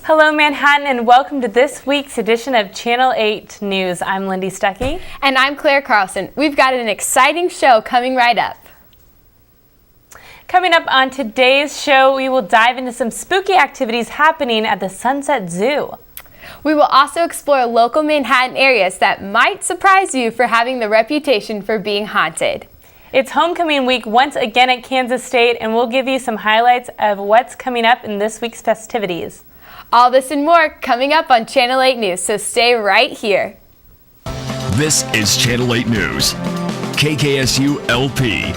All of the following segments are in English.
Hello Manhattan and welcome to this week's edition of Channel 8 News. I'm Lindy Stuckey. And I'm Claire Carlson. We've got an exciting show coming right up. Coming up on today's show, we will dive into some spooky activities happening at the Sunset Zoo. We will also explore local Manhattan areas that might surprise you for having the reputation for being haunted. It's homecoming week once again at Kansas State, and we'll give you some highlights of what's coming up in this week's festivities. All this and more coming up on Channel 8 News, so stay right here. This is Channel 8 News, KKSU LP.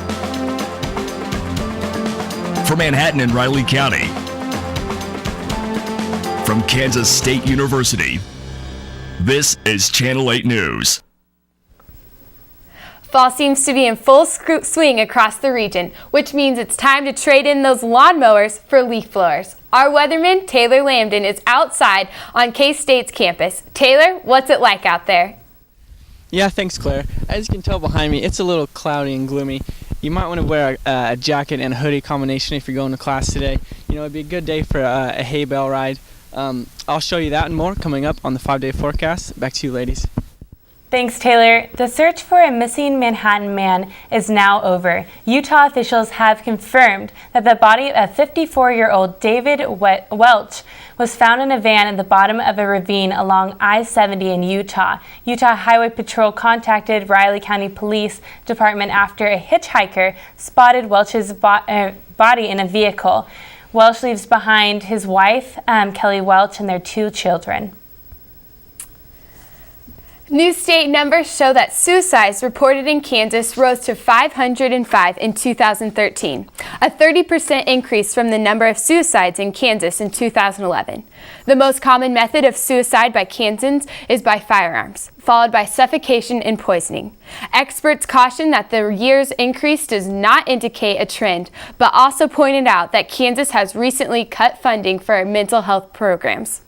For Manhattan and Riley County, from Kansas State University, this is Channel 8 News. Fall seems to be in full swing across the region, which means it's time to trade in those lawnmowers for leaf blowers. Our weatherman, Taylor Lambden, is outside on K-State's campus. Taylor, what's it like out there? Yeah, thanks, Claire. As you can tell behind me, it's a little cloudy and gloomy. You might want to wear a jacket and a hoodie combination if you're going to class today. You know, it'd be a good day for a hay bale ride. I'll show you that and more coming up on the 5-day forecast. Back to you, ladies. Thanks, Taylor. The search for a missing Manhattan man is now over. Utah officials have confirmed that the body of 54-year-old David Welch was found in a van at the bottom of a ravine along I-70 in Utah. Utah Highway Patrol contacted Riley County Police Department after a hitchhiker spotted Welch's body in a vehicle. Welch leaves behind his wife, Kelly Welch, and their 2 children. New state numbers show that suicides reported in Kansas rose to 505 in 2013, a 30% increase from the number of suicides in Kansas in 2011. The most common method of suicide by Kansans is by firearms, followed by suffocation and poisoning. Experts caution that the year's increase does not indicate a trend, but also pointed out that Kansas has recently cut funding for mental health programs.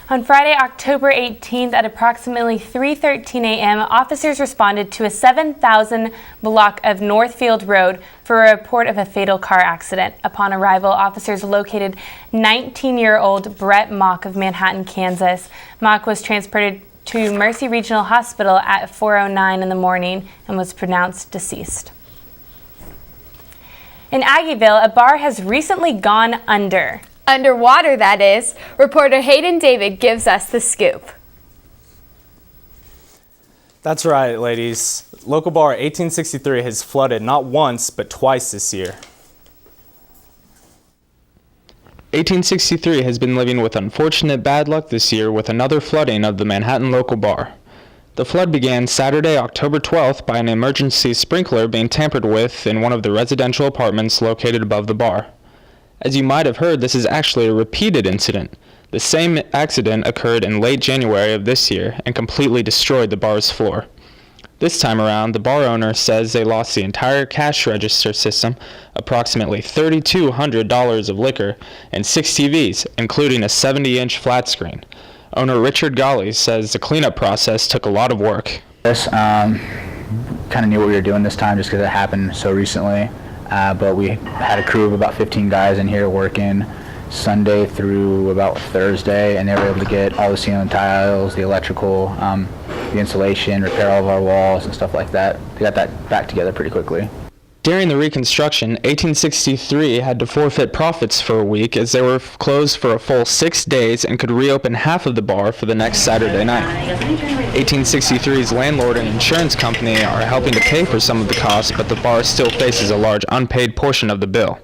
On Friday, October 18th at approximately 3:13 a.m., officers responded to a 7,000 block of Northfield Road for a report of a fatal car accident. Upon arrival, officers located 19-year-old Brett Mock of Manhattan, Kansas. Mock was transported to Mercy Regional Hospital at 4:09 in the morning and was pronounced deceased. In Aggieville, a bar has recently gone under. Underwater, that is. Reporter Hayden David gives us the scoop. That's right, ladies. Local bar 1863 has flooded not once, but twice this year. 1863 has been living with unfortunate bad luck this year with another flooding of the Manhattan local bar. The flood began Saturday, October 12th by an emergency sprinkler being tampered with in one of the residential apartments located above the bar. As you might have heard, this is actually a repeated incident. The same accident occurred in late January of this year and completely destroyed the bar's floor. This time around, the bar owner says they lost the entire cash register system, approximately $3,200 of liquor, and 6 TVs, including a 70-inch flat screen. Owner Richard Golly says the cleanup process took a lot of work. Yes, kind of knew what we were doing this time just because it happened so recently. But we had a crew of about 15 guys in here working Sunday through about Thursday, and they were able to get all the ceiling tiles, the electrical, the insulation, repair all of our walls and stuff like that. They got that back together pretty quickly. During the reconstruction, 1863 had to forfeit profits for a week as they were closed for a full 6 days and could reopen half of the bar for the next Saturday night. 1863's landlord and insurance company are helping to pay for some of the costs, but the bar still faces a large unpaid portion of the bill.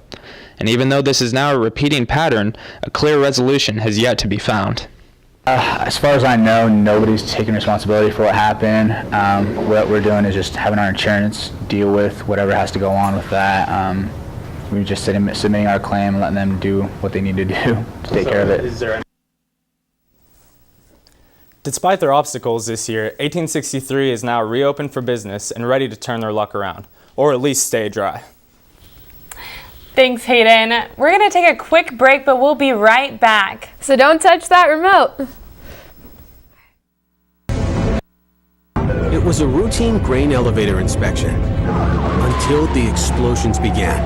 And even though this is now a repeating pattern, a clear resolution has yet to be found. As far as I know, nobody's taking responsibility for what happened. What we're doing is just having our insurance deal with whatever has to go on with that. We're just submitting our claim and letting them do what they need to do to take care of it. Despite their obstacles this year, 1863 is now reopened for business and ready to turn their luck around, or at least stay dry. Thanks, Hayden. We're going to take a quick break, but we'll be right back. So don't touch that remote. It was a routine grain elevator inspection until the explosions began.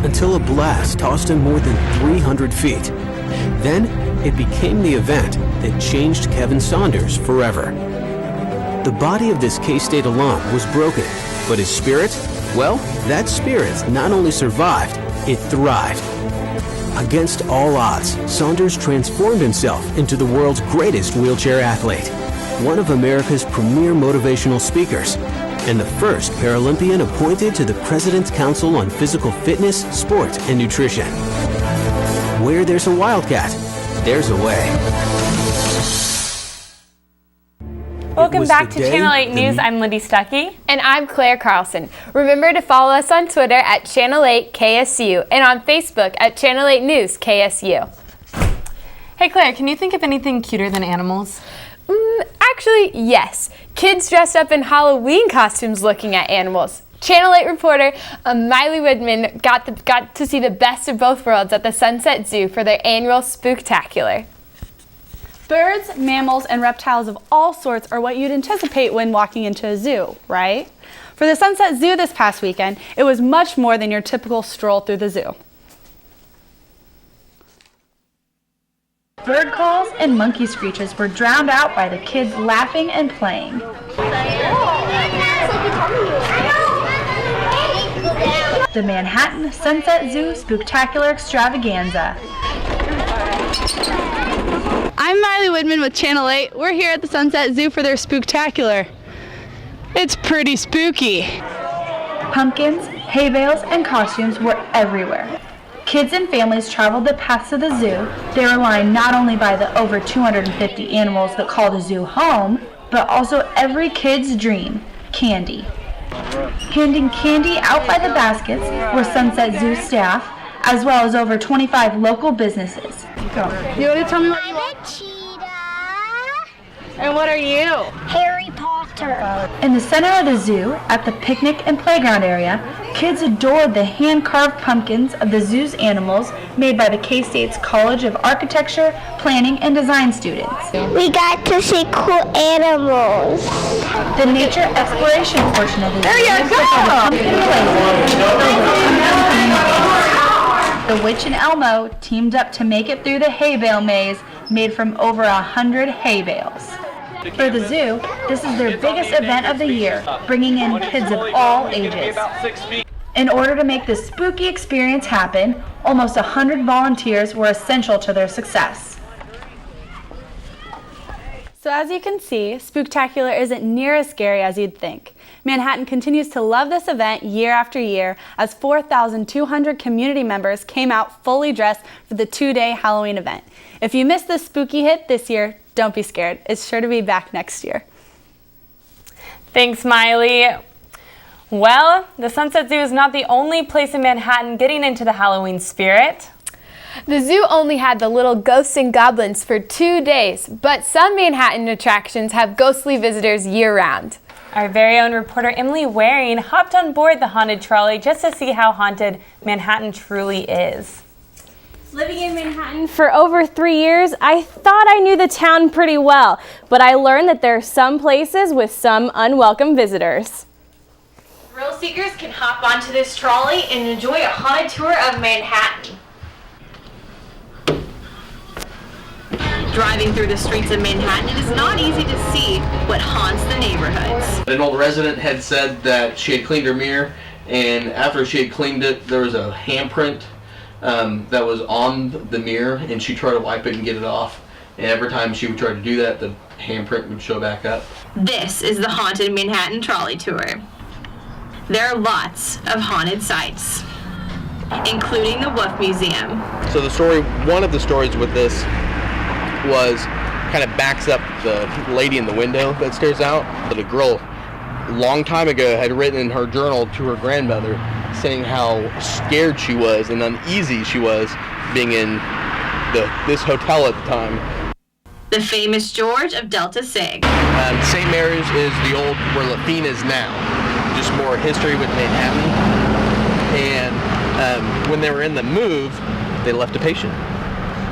until a blast tossed him more than 300 feet. Then, it became the event that changed Kevin Saunders forever. The body of this K-State alum was broken, but his spirit, well, that spirit not only survived, it thrived. Against all odds, Saunders transformed himself into the world's greatest wheelchair athlete, one of America's premier motivational speakers, and the first Paralympian appointed to the President's Council on Physical Fitness, Sport, and Nutrition. Where there's a wildcat, there's a way. Welcome back to Channel 8 News. I'm Liddy Stuckey. And I'm Claire Carlson. Remember to follow us on Twitter at Channel 8 KSU and on Facebook at Channel 8 News KSU. Hey Claire, can you think of anything cuter than animals? Actually, yes. Kids dressed up in Halloween costumes looking at animals. Channel 8 reporter Miley Widman got to see the best of both worlds at the Sunset Zoo for their annual Spooktacular. Birds, mammals, and reptiles of all sorts are what you'd anticipate when walking into a zoo, right? For the Sunset Zoo this past weekend, it was much more than your typical stroll through the zoo. Bird calls and monkey screeches were drowned out by the kids laughing and playing. The Manhattan Sunset Zoo Spooktacular Extravaganza. I'm Miley Widman with Channel 8. We're here at the Sunset Zoo for their Spooktacular. It's pretty spooky. Pumpkins, hay bales, and costumes were everywhere. Kids and families traveled the paths of the zoo. They were lined not only by the over 250 animals that call the zoo home, but also every kid's dream, candy. Handing candy out by the baskets were Sunset Zoo staff, as well as over 25 local businesses. You want to tell me what you are? I'm a cheetah. And what are you? Harry Potter. In the center of the zoo, at the picnic and playground area, kids adored the hand-carved pumpkins of the zoo's animals made by the K-State's College of Architecture, Planning, and Design students. We got to see cool animals. The nature exploration portion of the zoo is called the Pumpkin Playground. The Witch and Elmo teamed up to make it through the hay bale maze made from over 100 hay bales. For the zoo, this is their biggest event of the year, bringing in kids of all ages. In order to make this spooky experience happen, almost 100 volunteers were essential to their success. So as you can see, Spooktacular isn't near as scary as you'd think. Manhattan continues to love this event year after year as 4,200 community members came out fully dressed for the two-day Halloween event. If you missed this spooky hit this year, don't be scared. It's sure to be back next year. Thanks, Miley. Well, the Sunset Zoo is not the only place in Manhattan getting into the Halloween spirit. The zoo only had the little ghosts and goblins for 2 days, but some Manhattan attractions have ghostly visitors year-round. Our very own reporter Emily Waring hopped on board the haunted trolley just to see how haunted Manhattan truly is. Living in Manhattan for over 3 years, I thought I knew the town pretty well, but I learned that there are some places with some unwelcome visitors. Thrill seekers can hop onto this trolley and enjoy a haunted tour of Manhattan. Driving through the streets of Manhattan, it is not easy to see what haunts the neighborhoods. An old resident had said that she had cleaned her mirror, and after she had cleaned it, there was a handprint that was on the mirror, and she tried to wipe it and get it off. And every time she would try to do that, the handprint would show back up. This is the Haunted Manhattan Trolley Tour. There are lots of haunted sites, including the Wolf Museum. So one of the stories with this was kind of backs up the lady in the window that stares out. But a girl a long time ago had written in her journal to her grandmother saying how scared she was and uneasy she was being in this hotel at the time. The famous George of Delta Sig. St. Mary's is the old where Lafine is now. Just more history with Manhattan. And when they were in the move, they left a patient.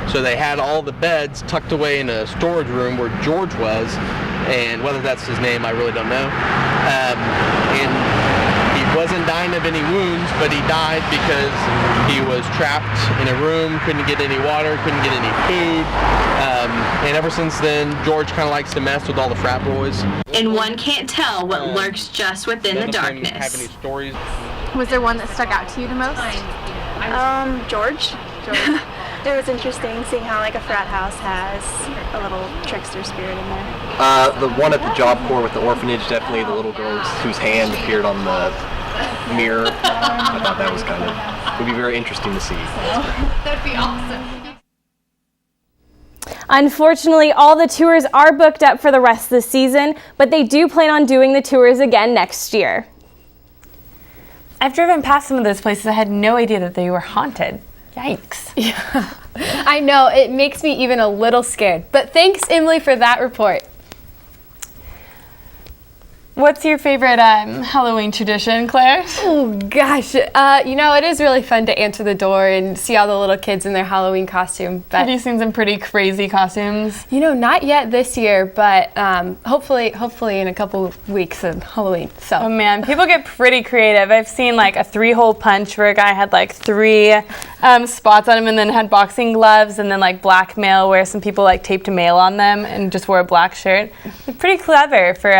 So they had all the beds tucked away in a storage room where George was, and whether that's his name, I really don't know. And he wasn't dying of any wounds, but he died because he was trapped in a room, couldn't get any water, couldn't get any food. And ever since then, George kind of likes to mess with all the frat boys. And one can't tell what lurks just within the darkness. Have any stories? Was there one that stuck out to you the most? George. It was interesting seeing how like a frat house has a little trickster spirit in there. The one at the Job Corps with the orphanage, definitely the little girl whose hand appeared on the mirror. I thought that was would be very interesting to see. That'd be awesome. Unfortunately, all the tours are booked up for the rest of the season, but they do plan on doing the tours again next year. I've driven past some of those places. I had no idea that they were haunted. Yikes. Yeah, I know, it makes me even a little scared. But thanks, Emily, for that report. What's your favorite Halloween tradition, Claire? Oh, gosh. It is really fun to answer the door and see all the little kids in their Halloween costume. But have you seen some pretty crazy costumes? Not yet this year, but hopefully in a couple of weeks of Halloween. So. Oh, man. People get pretty creative. I've seen like a 3-hole punch where a guy had like 3 spots on him and then had boxing gloves, and then like blackmail where some people like taped a mail on them and just wore a black shirt. Pretty clever for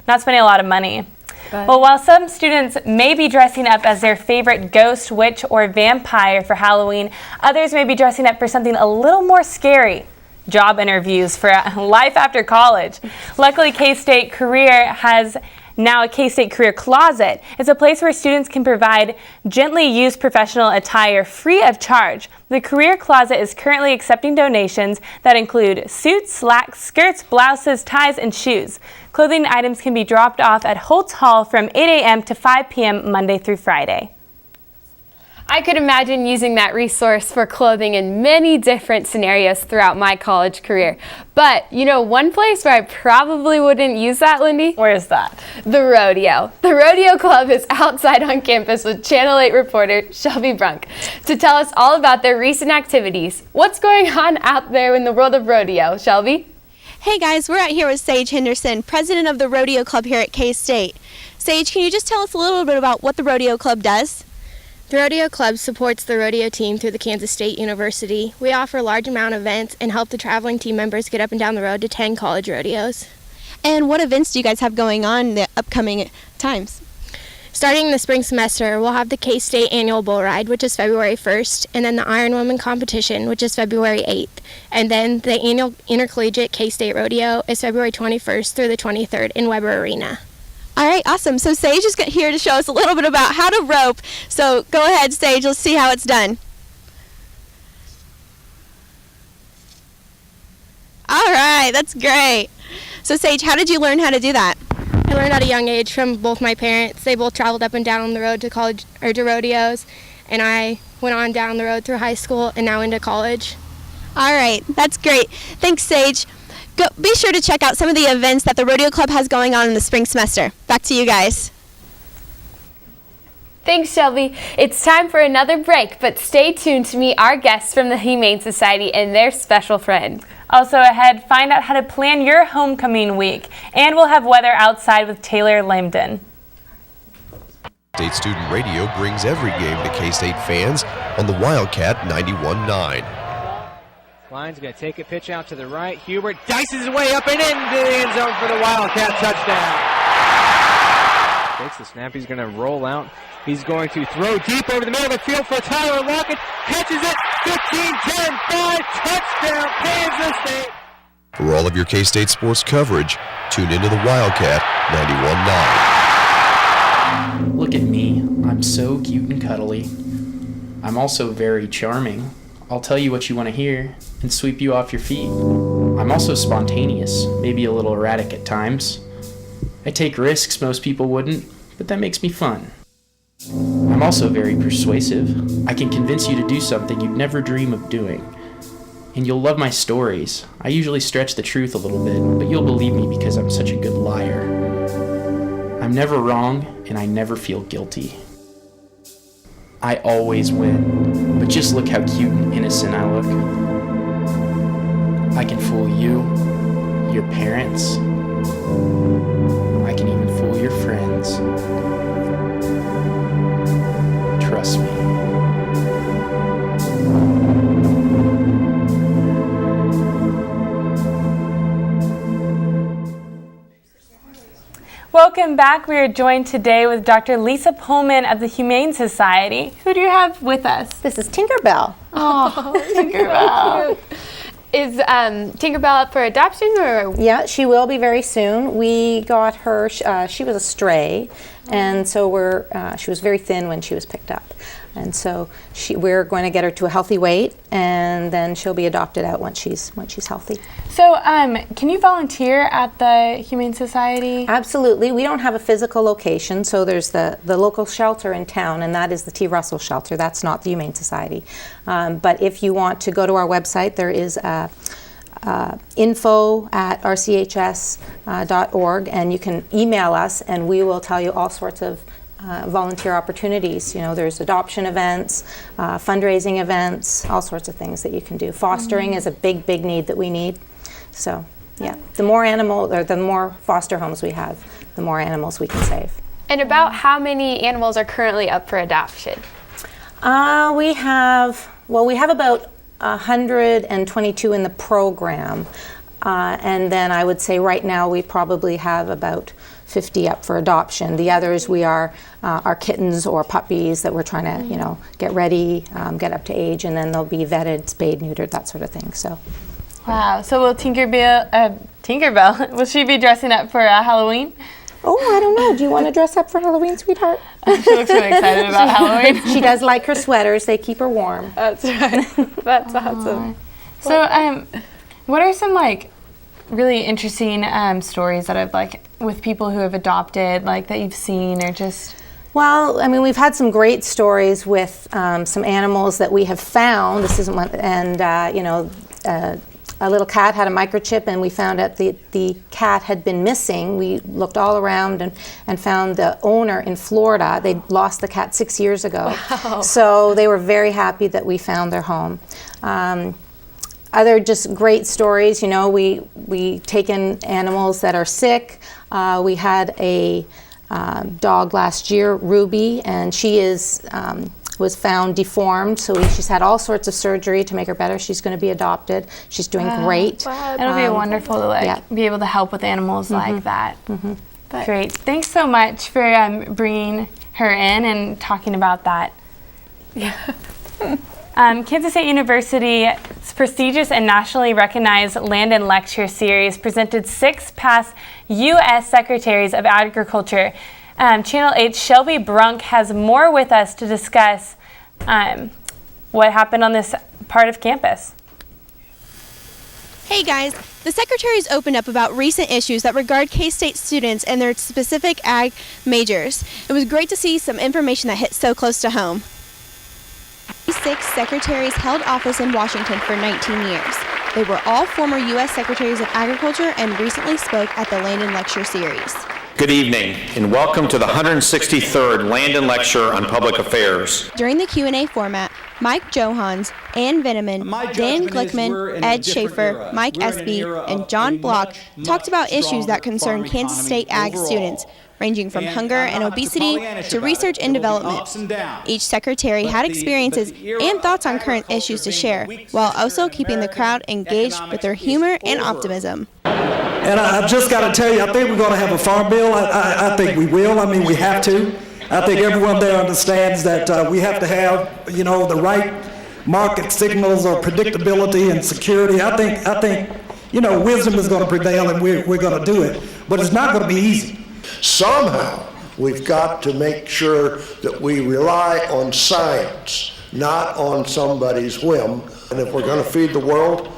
not spending a lot of money. Well, while some students may be dressing up as their favorite ghost, witch, or vampire for Halloween, others may be dressing up for something a little more scary. Job interviews for life after college. Luckily, K-State Career has now a K-State Career Closet. It's a place where students can provide gently used professional attire free of charge. The Career Closet is currently accepting donations that include suits, slacks, skirts, blouses, ties, and shoes. Clothing items can be dropped off at Holtz Hall from 8 a.m. to 5 p.m. Monday through Friday. I could imagine using that resource for clothing in many different scenarios throughout my college career. But, one place where I probably wouldn't use that, Lindy? Where is that? The rodeo. The Rodeo Club is outside on campus with Channel 8 reporter Shelby Brunk to tell us all about their recent activities. What's going on out there in the world of rodeo, Shelby? Hey guys, we're out here with Sage Henderson, president of the Rodeo Club here at K-State. Sage, can you just tell us a little bit about what the Rodeo Club does? The Rodeo Club supports the rodeo team through the Kansas State University. We offer a large amount of events and help the traveling team members get up and down the road to 10 college rodeos. And what events do you guys have going on in the upcoming times? Starting in the spring semester, we'll have the K-State Annual Bull Ride, which is February 1st, and then the Iron Woman Competition, which is February 8th. And then the annual Intercollegiate K-State Rodeo is February 21st through the 23rd in Weber Arena. All right, awesome. So Sage is here to show us a little bit about how to rope. So go ahead, Sage. Let's see how it's done. All right, that's great. So Sage, how did you learn how to do that? I learned at a young age from both my parents. They both traveled up and down the road to college or to rodeos, and I went on down the road through high school and now into college. All right, that's great. Thanks, Sage. Be sure to check out some of the events that the Rodeo Club has going on in the spring semester. Back to you guys. Thanks, Shelby. It's time for another break, but stay tuned to meet our guests from the Humane Society and their special friend. Also ahead, find out how to plan your homecoming week, and we'll have weather outside with Taylor Lamden. State Student Radio brings every game to K-State fans on the Wildcat 91.9. Line's going to take a pitch out to the right. Hubert dices his way up and into the end zone for the Wildcat touchdown. Takes the snap. He's going to roll out. He's going to throw deep over the middle of the field for Tyler Lockett. Catches it. 15-10, 5, touchdown, Kansas State. For all of your K-State sports coverage, tune into the Wildcat 91.9. Look at me. I'm so cute and cuddly. I'm also very charming. I'll tell you what you want to hear and sweep you off your feet. I'm also spontaneous, maybe a little erratic at times. I take risks most people wouldn't, but that makes me fun. I'm also very persuasive. I can convince you to do something you'd never dream of doing. And you'll love my stories. I usually stretch the truth a little bit, but you'll believe me because I'm such a good liar. I'm never wrong, and I never feel guilty. I always win, but just look how cute and innocent I look. I can fool you, your parents. I can even fool your friends. welcome back. We are joined today with Dr. Lisa Pullman of the Humane Society. Who do you have with us? This is Tinkerbell. Oh, Tinkerbell. Is Tinkerbell up for adoption, or? Yeah, she will be very soon. We got her, she was a stray, and so she was very thin when she was picked up. And so we're going to get her to a healthy weight, and then she'll be adopted out once she's healthy. So can you volunteer at the Humane Society? Absolutely. We don't have a physical location, so there's the local shelter in town, and that is the T. Russell shelter. That's not the Humane Society. But if you want to go to our website, there is info@rchs.org, and you can email us, and we will tell you all sorts of volunteer opportunities. You know, there's adoption events, fundraising events, all sorts of things that you can do. Fostering is a big need that we need. So, yeah, the more foster homes we have, the more animals we can save. And about how many animals are currently up for adoption? We have about 122 in the program, and then I would say right now we probably have about 50 up for adoption. The others are kittens or puppies that we're trying to, get ready, get up to age, and then they'll be vetted, spayed, neutered, that sort of thing. So. Wow. So will Tinkerbell, will she be dressing up for Halloween? Oh, I don't know. Do you want to dress up for Halloween, sweetheart? She looks really excited about Halloween. She does like her sweaters. They keep her warm. That's right. That's awesome. So, what are some really interesting stories that I've with people who have adopted, that you've seen, or just? Well, I mean, we've had some great stories with some animals that we have found. This isn't one, and a little cat had a microchip, and we found out the cat had been missing. We looked all around and found the owner in Florida. They lost the cat 6 years ago. Wow. So they were very happy that we found their home. Other just great stories, we take in animals that are sick. We had a dog last year, Ruby, and she was found deformed, so she's had all sorts of surgery to make her better. She's going to be adopted. She's doing great. Wow. It'll be wonderful to be able to help with animals like that. Great. Thanks so much for bringing her in and talking about that. Yeah. Kansas State University's prestigious and nationally recognized Land and Lecture Series presented 6 past U.S. Secretaries of Agriculture. Channel 8's Shelby Brunk has more with us to discuss what happened on this part of campus. Hey guys, the secretaries opened up about recent issues that regard K-State students and their specific ag majors. It was great to see some information that hit so close to home. These 6 secretaries held office in Washington for 19 years. They were all former U.S. Secretaries of Agriculture and recently spoke at the Land and Lecture Series. Good evening, and welcome to the 163rd Land and Lecture on Public Affairs. During the Q&A format, Mike Johans, Ann Veneman, Dan Glickman, Ed Schaefer, Mike Espy, and John Block talked about issues that concern Kansas State Ag students, ranging from hunger and obesity to research and development. Each secretary had experiences and thoughts on current issues to share, while also keeping the crowd engaged with their humor and optimism. And I've just got to tell you, I think we're going to have a farm bill. I think we will. I mean, we have to. I think everyone there understands that we have to have, the right market signals or predictability and security. I think, wisdom is going to prevail, and we're going to do it. But it's not going to be easy. Somehow, we've got to make sure that we rely on science, not on somebody's whim. And if we're going to feed the world,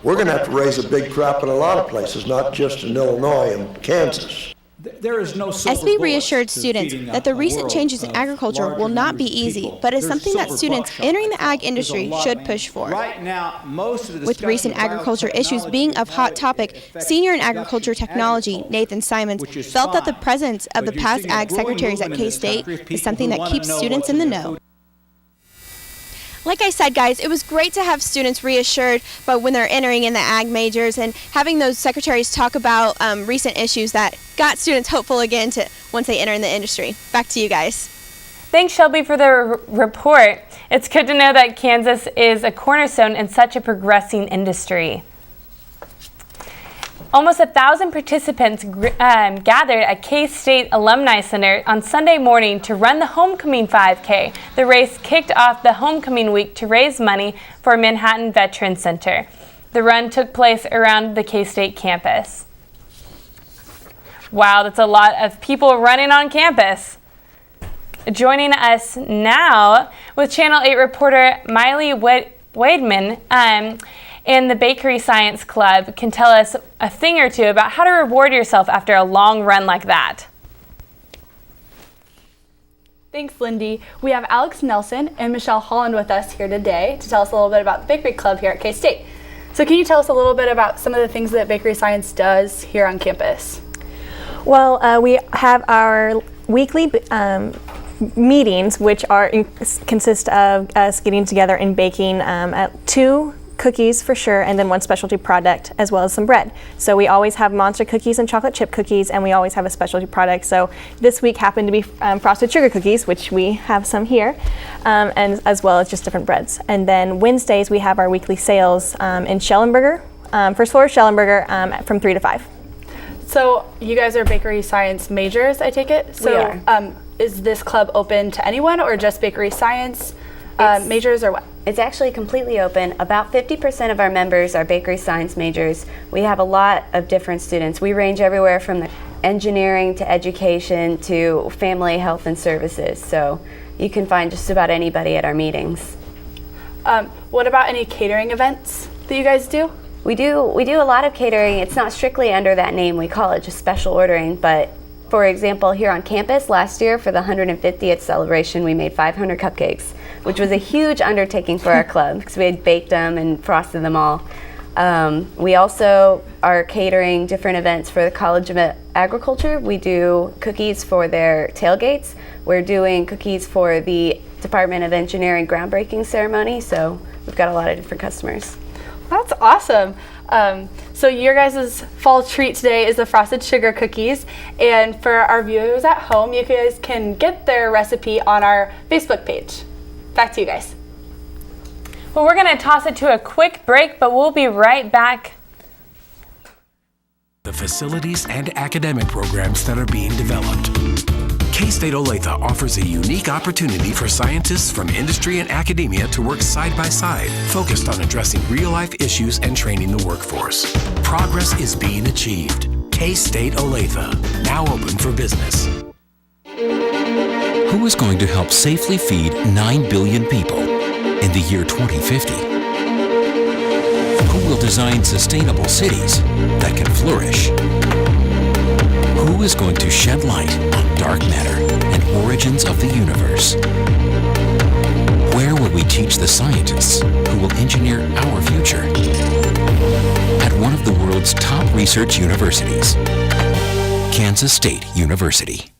we're going to have to raise a big crop in a lot of places, not just in Illinois and Kansas. There is no SB reassured students that the recent changes in agriculture will not be easy, but is something that students entering the ag industry should push for. Right now, most of the With recent agriculture issues being a hot topic, senior in agriculture technology Nathan Simons felt that the presence of the past ag secretaries at K-State is something that keeps students in the know. Like I said, guys, it was great to have students reassured about when they're entering in the ag majors and having those secretaries talk about recent issues that got students hopeful again once they enter in the industry. Back to you guys. Thanks, Shelby, for the report. It's good to know that Kansas is a cornerstone in such a progressing industry. Almost 1,000 participants gathered at K-State Alumni Center on Sunday morning to run the Homecoming 5K. The race kicked off the Homecoming Week to raise money for Manhattan Veterans Center. The run took place around the K-State campus. Wow, that's a lot of people running on campus. Joining us now with Channel 8 reporter Miley Wademan and the Bakery Science Club can tell us a thing or two about how to reward yourself after a long run like that. Thanks, Lindy. We have Alex Nelson and Michelle Holland with us here today to tell us a little bit about the Bakery Club here at K-State. So can you tell us a little bit about some of the things that Bakery Science does here on campus? Well, we have our weekly meetings, which consist of us getting together and baking 2 cookies for sure, and then 1 specialty product, as well as some bread. So we always have monster cookies and chocolate chip cookies, and we always have a specialty product. So this week happened to be frosted sugar cookies, which we have some here, and as well as just different breads. And then Wednesdays we have our weekly sales in Schellenberger, first floor Schellenberger, from 3 to 5. So you guys are Bakery Science majors, I take it? So, we are. Is this club open to anyone, or just Bakery Science majors, or what? It's actually completely open. About 50% of our members are Bakery Science majors. We have a lot of different students. We range everywhere from the engineering to education to family health and services. So you can find just about anybody at our meetings. What about any catering events that you guys do? We do a lot of catering. It's not strictly under that name. We call it just special ordering. But for example, here on campus last year for the 150th celebration, we made 500 cupcakes, which was a huge undertaking for our club because we had baked them and frosted them all. We also are catering different events for the College of Agriculture. We do cookies for their tailgates. We're doing cookies for the Department of Engineering groundbreaking ceremony. So we've got a lot of different customers. That's awesome. So your guys' fall treat today is the frosted sugar cookies, and for our viewers at home, you guys can get their recipe on our Facebook page. Back to you guys. Well, we're going to toss it to a quick break, but we'll be right back. The facilities and academic programs that are being developed. K-State Olathe offers a unique opportunity for scientists from industry and academia to work side by side, focused on addressing real-life issues and training the workforce. Progress is being achieved. K-State Olathe, now open for business. Who is going to help safely feed 9 billion people in the year 2050? Who will design sustainable cities that can flourish? Who is going to shed light on dark matter and origins of the universe? Where will we teach the scientists who will engineer our future? At one of the world's top research universities, Kansas State University.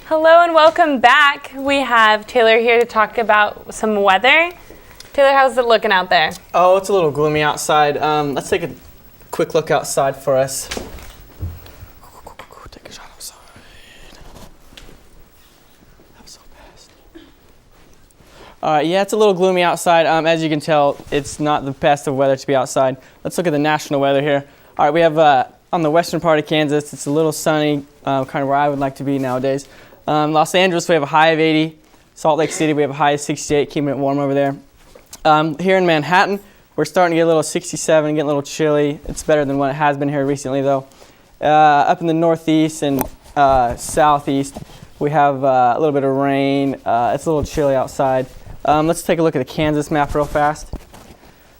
Hello and welcome back. We have Taylor here to talk about some weather. Taylor, how's it looking out there? Oh, it's a little gloomy outside. Let's take a quick look outside for us. Take a shot outside. That was so fast. All right, yeah, it's a little gloomy outside. As you can tell, it's not the best of weather to be outside. Let's look at the national weather here. All right, we have on the western part of Kansas, it's a little sunny, kind of where I would like to be nowadays. Los Angeles, we have a high of 80. Salt Lake City, we have a high of 68, keeping it warm over there. Here in Manhattan, we're starting to get a little 67, getting a little chilly. It's better than what it has been here recently, though. Up in the northeast and southeast, we have a little bit of rain. It's a little chilly outside. Let's take a look at the Kansas map real fast.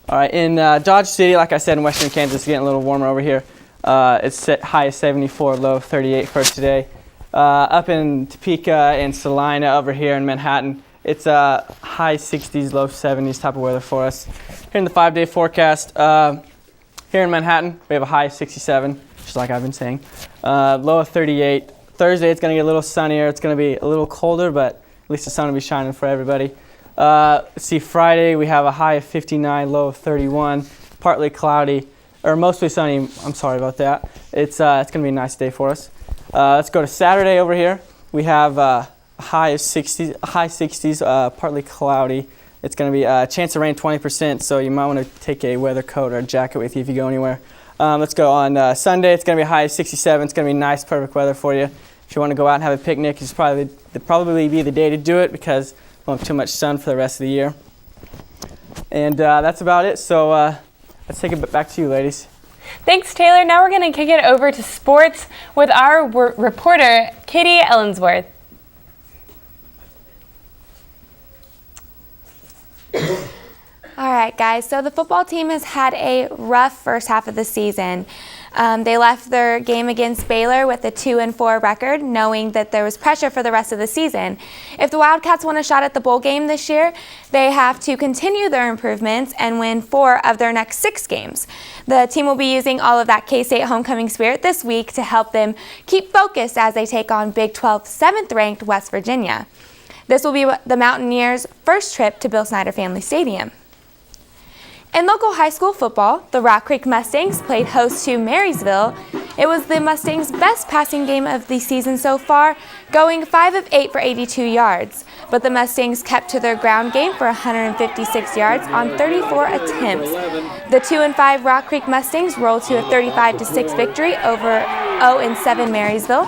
All right, in Dodge City, like I said, in western Kansas, it's getting a little warmer over here. It's set high of 74, low of 38 for today. Up in Topeka and Salina over here in Manhattan, it's high 60s, low 70s type of weather for us. Here in the 5-day forecast, here in Manhattan, we have a high of 67, just like I've been saying. Low of 38. Thursday, it's going to get a little sunnier. It's going to be a little colder, but at least the sun will be shining for everybody. Let's see, Friday, we have a high of 59, low of 31, partly cloudy, or mostly sunny. I'm sorry about that. It's going to be a nice day for us. Let's go to Saturday over here. We have a high of 60s, partly cloudy, It's going to be a chance of rain 20%, so you might want to take a weather coat or a jacket with you if you go anywhere. Let's go on Sunday. It's going to be a high of 67. It's going to be nice, perfect weather for you. If you want to go out and have a picnic, it's probably be the day to do it because we won't have too much sun for the rest of the year. And that's about it. So let's take it back to you, ladies. Thanks, Taylor. Now we're going to kick it over to sports with our reporter, Katie Ellensworth. All right, guys, so the football team has had a rough first half of the season. They left their game against Baylor with a 2-4 record, knowing that there was pressure for the rest of the season. If the Wildcats want a shot at the bowl game this year, they have to continue their improvements and win 4 of their next 6 games. The team will be using all of that K-State homecoming spirit this week to help them keep focused as they take on Big 12 7th-ranked West Virginia. This will be the Mountaineers' first trip to Bill Snyder Family Stadium. In local high school football, the Rock Creek Mustangs played host to Marysville. It was the Mustangs' best passing game of the season so far, going 5 of 8 for 82 yards. But the Mustangs kept to their ground game for 156 yards on 34 attempts. The 2-5 Rock Creek Mustangs rolled to a 35-6 victory over 0-7 Marysville.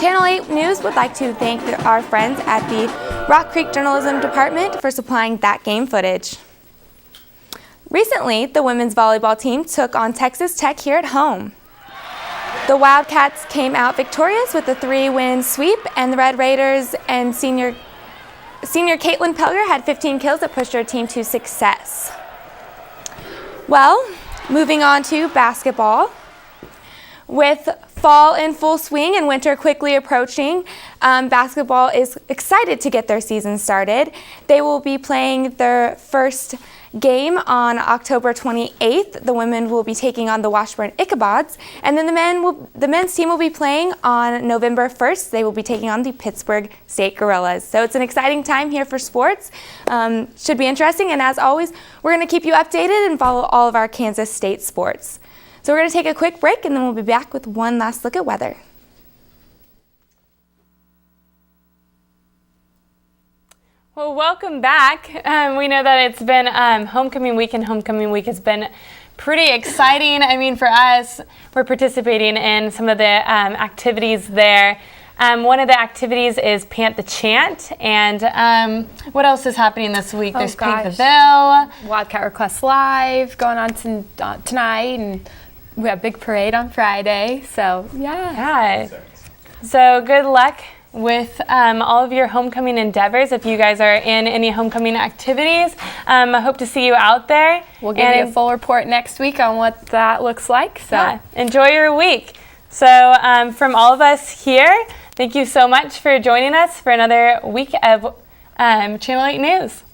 Channel 8 News would like to thank our friends at the Rock Creek Journalism Department for supplying that game footage. Recently, the women's volleyball team took on Texas Tech here at home. The Wildcats came out victorious with a 3-win sweep, and the Red Raiders and senior Caitlin Pelger had 15 kills that pushed her team to success. Well, moving on to basketball. With fall in full swing and winter quickly approaching, basketball is excited to get their season started. They will be playing their first game on October 28th. The women will be taking on the Washburn Ichabods, and then the men's team will be playing on November 1st. They will be taking on the Pittsburgh State Gorillas. So it's an exciting time here for sports. Should be interesting, and as always, we're going to keep you updated and follow all of our Kansas State sports. So we're going to take a quick break, and then we'll be back with one last look at weather. Well, welcome back. We know that it's been homecoming week, and homecoming week has been pretty exciting. I mean, for us, we're participating in some of the activities there. One of the activities is Pant the Chant, and what else is happening this week? There's Paint the Bill. Wildcat Request Live going on tonight, and we have a big parade on Friday, so yeah. So good luck with all of your homecoming endeavors. If you guys are in any homecoming activities, I hope to see you out there. We'll give you a full report next week on what that looks like. So enjoy your week. So from all of us here, thank you so much for joining us for another week of Channel 8 News.